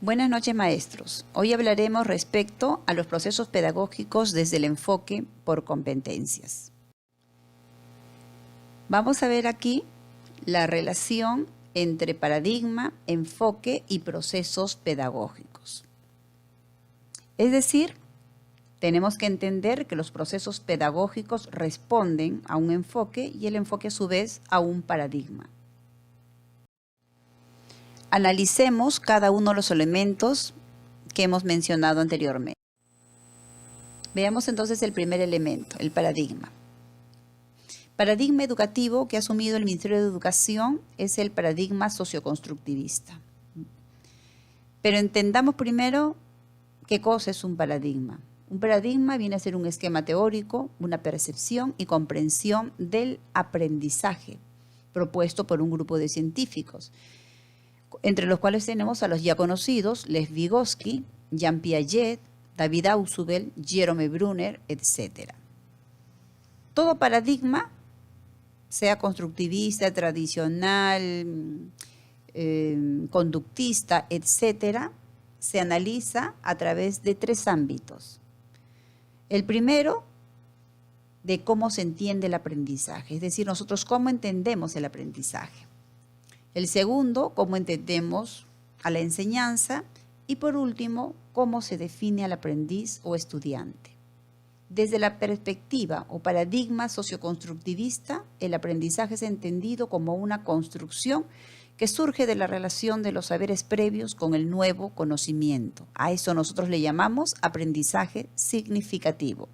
Buenas noches, maestros. Hoy hablaremos respecto a los procesos pedagógicos desde el enfoque por competencias. Vamos a ver aquí la relación entre paradigma, enfoque y procesos pedagógicos. Es decir, tenemos que entender que los procesos pedagógicos responden a un enfoque y el enfoque a su vez a un paradigma. Analicemos cada uno de los elementos que hemos mencionado anteriormente. Veamos entonces el primer elemento, el paradigma. Paradigma educativo que ha asumido el Ministerio de Educación es el paradigma socioconstructivista. Pero entendamos primero qué cosa es un paradigma. Un paradigma viene a ser un esquema teórico, una percepción y comprensión del aprendizaje propuesto por un grupo de científicos, entre los cuales tenemos a los ya conocidos Lev Vygotsky, Jean Piaget, David Ausubel, Jerome Brunner, etc. Todo paradigma, sea constructivista, tradicional, conductista, etc., se analiza a través de tres ámbitos. El primero, de cómo se entiende el aprendizaje, es decir, nosotros cómo entendemos el aprendizaje. El segundo, cómo entendemos a la enseñanza. Y por último, cómo se define al aprendiz o estudiante. Desde la perspectiva o paradigma socioconstructivista, el aprendizaje es entendido como una construcción que surge de la relación de los saberes previos con el nuevo conocimiento. A eso nosotros le llamamos aprendizaje significativo.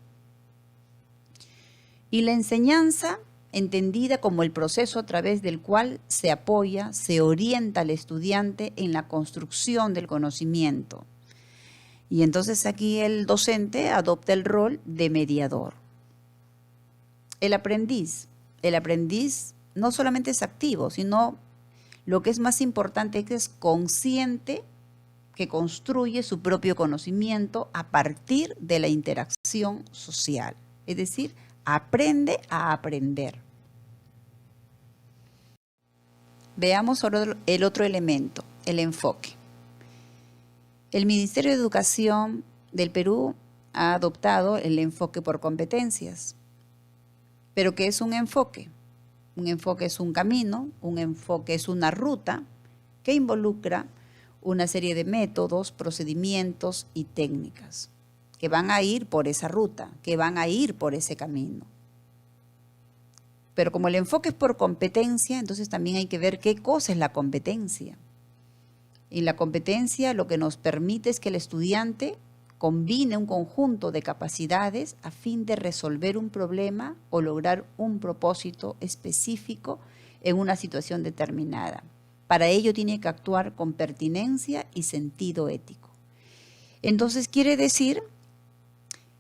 Y la enseñanza, entendida como el proceso a través del cual se apoya, se orienta al estudiante en la construcción del conocimiento. Y entonces aquí el docente adopta el rol de mediador. El aprendiz no solamente es activo, sino lo que es más importante es que es consciente, que construye su propio conocimiento a partir de la interacción social. Es decir, aprende a aprender. Veamos ahora el otro elemento, el enfoque. El Ministerio de Educación del Perú ha adoptado el enfoque por competencias. ¿Pero qué es un enfoque? Un enfoque es un camino, un enfoque es una ruta que involucra una serie de métodos, procedimientos y técnicas que van a ir por esa ruta, que van a ir por ese camino. Pero como el enfoque es por competencia, entonces también hay que ver qué cosa es la competencia. Y la competencia lo que nos permite es que el estudiante combine un conjunto de capacidades a fin de resolver un problema o lograr un propósito específico en una situación determinada. Para ello tiene que actuar con pertinencia y sentido ético. Entonces quiere decir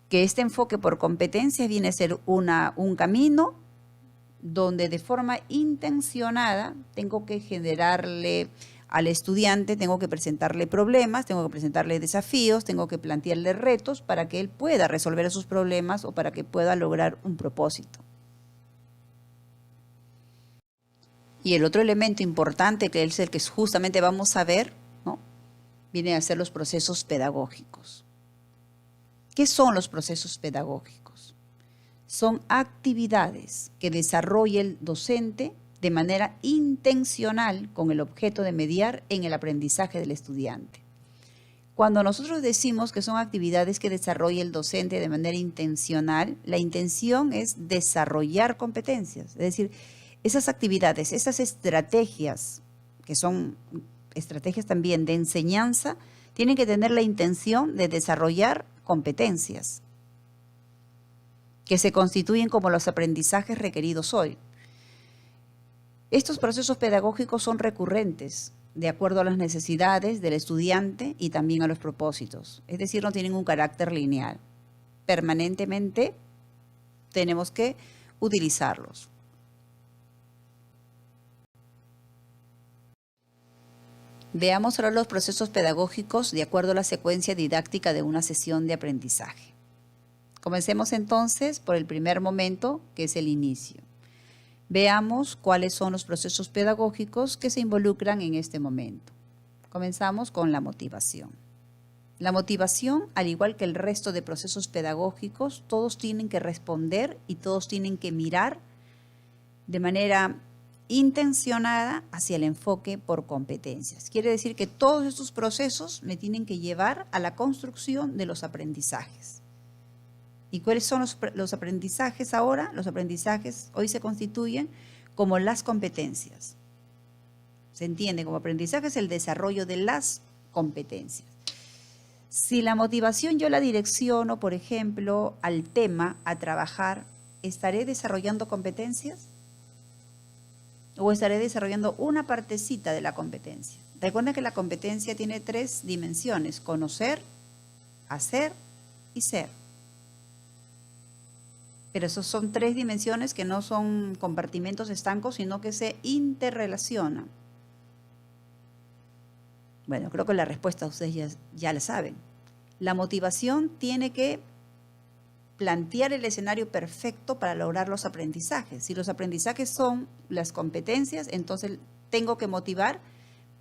que este enfoque por competencia viene a ser un camino donde de forma intencionada tengo que generarle al estudiante, tengo que presentarle problemas, tengo que presentarle desafíos, tengo que plantearle retos para que él pueda resolver esos problemas o para que pueda lograr un propósito. Y el otro elemento importante, que es el que justamente vamos a ver, ¿no?, viene a ser los procesos pedagógicos. ¿Qué son los procesos pedagógicos? Son actividades que desarrolla el docente de manera intencional con el objeto de mediar en el aprendizaje del estudiante. Cuando nosotros decimos que son actividades que desarrolla el docente de manera intencional, la intención es desarrollar competencias, es decir, esas actividades, esas estrategias, que son estrategias también de enseñanza, tienen que tener la intención de desarrollar competencias que se constituyen como los aprendizajes requeridos hoy. Estos procesos pedagógicos son recurrentes, de acuerdo a las necesidades del estudiante y también a los propósitos. Es decir, no tienen un carácter lineal. Permanentemente tenemos que utilizarlos. Veamos ahora los procesos pedagógicos de acuerdo a la secuencia didáctica de una sesión de aprendizaje. Comencemos entonces por el primer momento, que es el inicio. Veamos cuáles son los procesos pedagógicos que se involucran en este momento. Comenzamos con la motivación. La motivación, al igual que el resto de procesos pedagógicos, todos tienen que responder y todos tienen que mirar de manera intencionada hacia el enfoque por competencias. Quiere decir que todos estos procesos me tienen que llevar a la construcción de los aprendizajes. ¿Y cuáles son los aprendizajes ahora? Los aprendizajes hoy se constituyen como las competencias. Se entiende como aprendizaje es el desarrollo de las competencias. Si la motivación yo la direcciono, por ejemplo, al tema, a trabajar, ¿estaré desarrollando competencias? ¿O estaré desarrollando una partecita de la competencia? Recuerden que la competencia tiene 3 dimensiones: conocer, hacer y ser. Pero esos son 3 dimensiones que no son compartimentos estancos, sino que se interrelacionan. Bueno, creo que la respuesta ustedes ya la saben. La motivación tiene que plantear el escenario perfecto para lograr los aprendizajes. Si los aprendizajes son las competencias, entonces tengo que motivar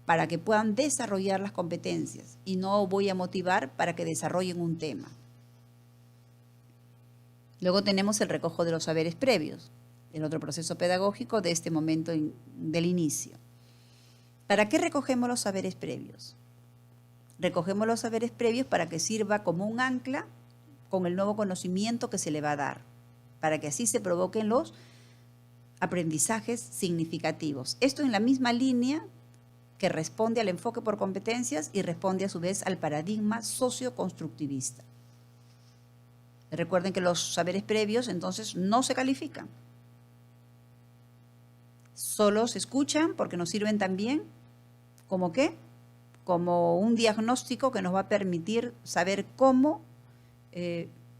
para que puedan desarrollar las competencias y no voy a motivar para que desarrollen un tema. Luego tenemos el recojo de los saberes previos, el otro proceso pedagógico de este momento del inicio. ¿Para qué recogemos los saberes previos? Recogemos los saberes previos para que sirva como un ancla con el nuevo conocimiento que se le va a dar, para que así se provoquen los aprendizajes significativos. Esto en la misma línea que responde al enfoque por competencias y responde a su vez al paradigma socioconstructivista. Recuerden que los saberes previos entonces no se califican. Solo se escuchan porque nos sirven también ¿como qué? Como un diagnóstico que nos va a permitir saber cómo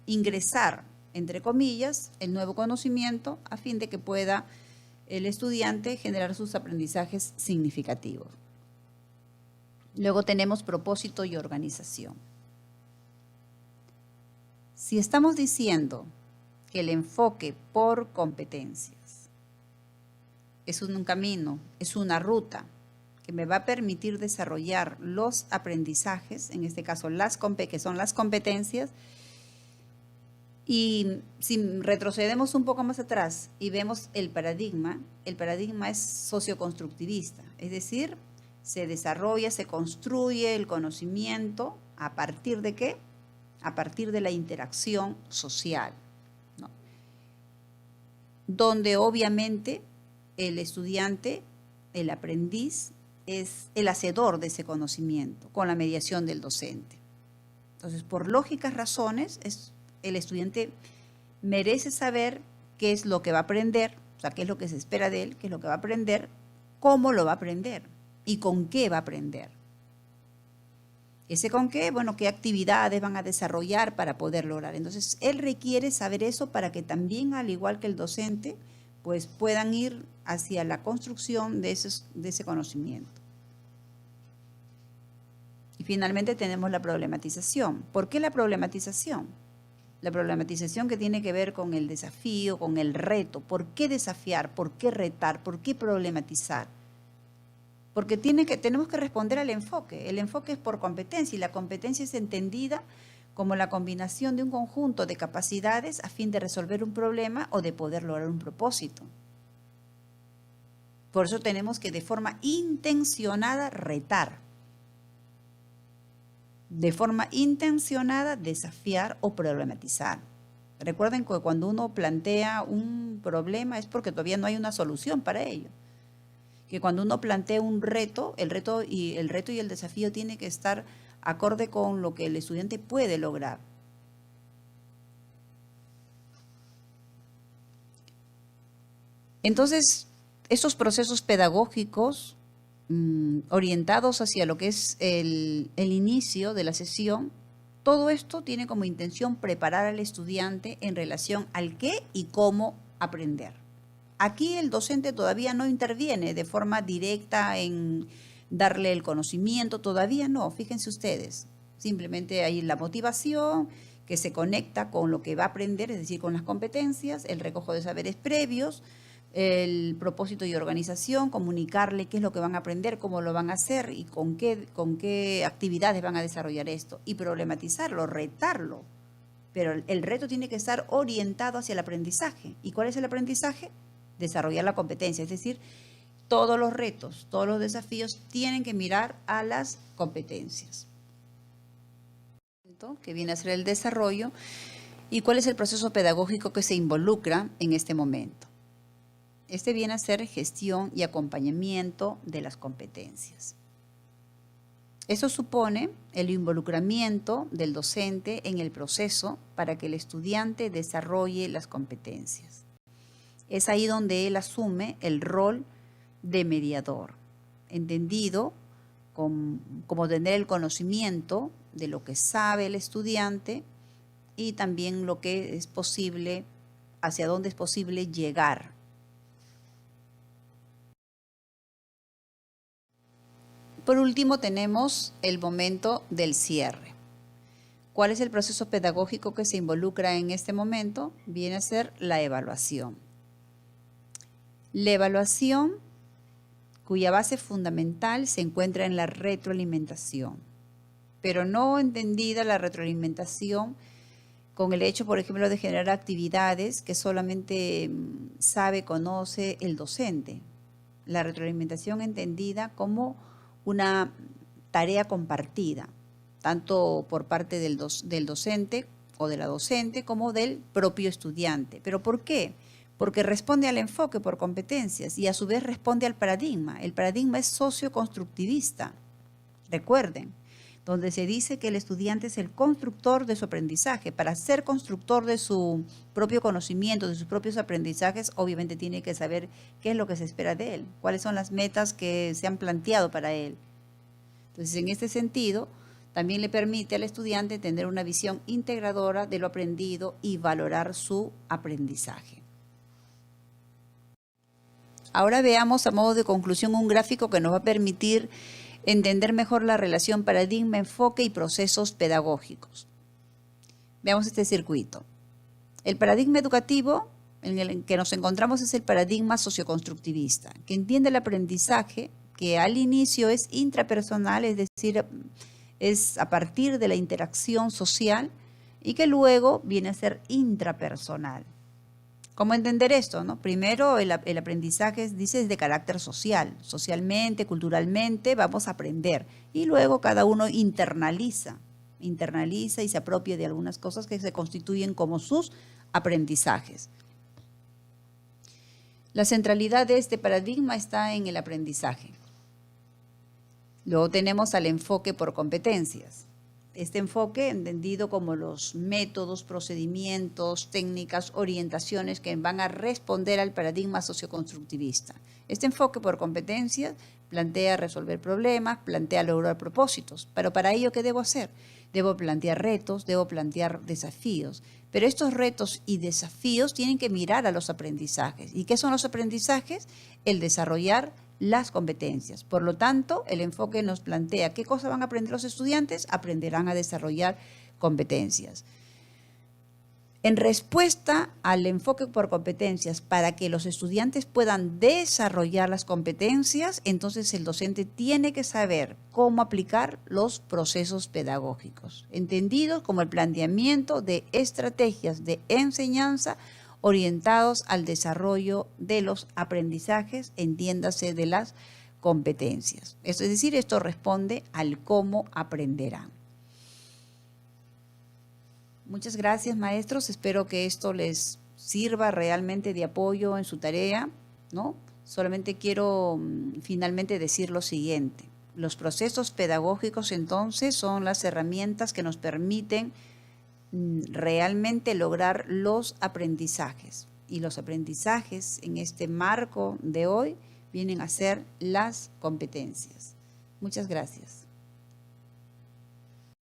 ingresar, entre comillas, el nuevo conocimiento a fin de que pueda el estudiante generar sus aprendizajes significativos. Luego tenemos propósito y organización. Si estamos diciendo que el enfoque por competencias es un camino, es una ruta que me va a permitir desarrollar los aprendizajes, en este caso que son las competencias, y si retrocedemos un poco más atrás y vemos el paradigma es socioconstructivista, es decir, se desarrolla, se construye el conocimiento ¿a partir de qué? A partir de la interacción social, ¿no? Donde obviamente el estudiante, el aprendiz, es el hacedor de ese conocimiento con la mediación del docente. Entonces, por lógicas razones, el estudiante merece saber qué es lo que va a aprender, o sea, qué es lo que se espera de él, qué es lo que va a aprender, cómo lo va a aprender y con qué va a aprender. ¿Ese con qué? Bueno, qué actividades van a desarrollar para poder lograr. Entonces, él requiere saber eso para que también, al igual que el docente, pues puedan ir hacia la construcción de ese conocimiento. Y finalmente tenemos la problematización. ¿Por qué la problematización? La problematización que tiene que ver con el desafío, con el reto. ¿Por qué desafiar? ¿Por qué retar? ¿Por qué problematizar? Porque tenemos que responder al enfoque. El enfoque es por competencia y la competencia es entendida como la combinación de un conjunto de capacidades a fin de resolver un problema o de poder lograr un propósito. Por eso tenemos que de forma intencionada retar, de forma intencionada desafiar o problematizar. Recuerden que cuando uno plantea un problema es porque todavía no hay una solución para ello. Que cuando uno plantea un reto, el reto y el desafío tiene que estar acorde con lo que el estudiante puede lograr. Entonces, estos procesos pedagógicos orientados hacia lo que es el inicio de la sesión, todo esto tiene como intención preparar al estudiante en relación al qué y cómo aprender. Aquí el docente todavía no interviene de forma directa en darle el conocimiento, todavía no, fíjense ustedes. Simplemente hay la motivación que se conecta con lo que va a aprender, es decir, con las competencias, el recojo de saberes previos, el propósito y organización, comunicarle qué es lo que van a aprender, cómo lo van a hacer y con qué actividades van a desarrollar esto, y problematizarlo, retarlo. Pero el reto tiene que estar orientado hacia el aprendizaje. ¿Y cuál es el aprendizaje? Desarrollar la competencia, es decir, todos los retos, todos los desafíos tienen que mirar a las competencias. Que viene a ser el desarrollo y cuál es el proceso pedagógico que se involucra en este momento. Este viene a ser gestión y acompañamiento de las competencias. Eso supone el involucramiento del docente en el proceso para que el estudiante desarrolle las competencias. Es ahí donde él asume el rol de mediador, entendido como tener el conocimiento de lo que sabe el estudiante y también lo que es posible, hacia dónde es posible llegar. Por último, tenemos el momento del cierre. ¿Cuál es el proceso pedagógico que se involucra en este momento? Viene a ser la evaluación. La evaluación, cuya base fundamental se encuentra en la retroalimentación, pero no entendida la retroalimentación con el hecho, por ejemplo, de generar actividades que solamente conoce el docente. La retroalimentación entendida como una tarea compartida, tanto por parte del docente o de la docente como del propio estudiante. ¿Pero por qué? Porque responde al enfoque por competencias y a su vez responde al paradigma. El paradigma es socioconstructivista, recuerden, donde se dice que el estudiante es el constructor de su aprendizaje. Para ser constructor de su propio conocimiento, de sus propios aprendizajes, obviamente tiene que saber qué es lo que se espera de él, cuáles son las metas que se han planteado para él. Entonces, en este sentido, también le permite al estudiante tener una visión integradora de lo aprendido y valorar su aprendizaje. Ahora veamos a modo de conclusión un gráfico que nos va a permitir entender mejor la relación paradigma, enfoque y procesos pedagógicos. Veamos este circuito. El paradigma educativo en el que nos encontramos es el paradigma socioconstructivista, que entiende el aprendizaje que al inicio es intrapersonal, es decir, es a partir de la interacción social, y que luego viene a ser intrapersonal. ¿Cómo entender esto? ¿No? Primero, el aprendizaje es de carácter social. Socialmente, culturalmente, vamos a aprender. Y luego cada uno internaliza y se apropia de algunas cosas que se constituyen como sus aprendizajes. La centralidad de este paradigma está en el aprendizaje. Luego tenemos al enfoque por competencias. Este enfoque entendido como los métodos, procedimientos, técnicas, orientaciones que van a responder al paradigma socioconstructivista. Este enfoque por competencias plantea resolver problemas, plantea lograr propósitos. Pero para ello, ¿qué debo hacer? Debo plantear retos, debo plantear desafíos. Pero estos retos y desafíos tienen que mirar a los aprendizajes. ¿Y qué son los aprendizajes? El desarrollar las competencias. Por lo tanto, el enfoque nos plantea qué cosas van a aprender los estudiantes, aprenderán a desarrollar competencias. En respuesta al enfoque por competencias, para que los estudiantes puedan desarrollar las competencias, entonces el docente tiene que saber cómo aplicar los procesos pedagógicos, entendidos como el planteamiento de estrategias de enseñanza orientados al desarrollo de los aprendizajes, entiéndase de las competencias. Es decir, esto responde al cómo aprenderán. Muchas gracias, maestros. Espero que esto les sirva realmente de apoyo en su tarea, ¿no? Solamente quiero finalmente decir lo siguiente. Los procesos pedagógicos, entonces, son las herramientas que nos permiten realmente lograr los aprendizajes. Y los aprendizajes en este marco de hoy vienen a ser las competencias. Muchas gracias.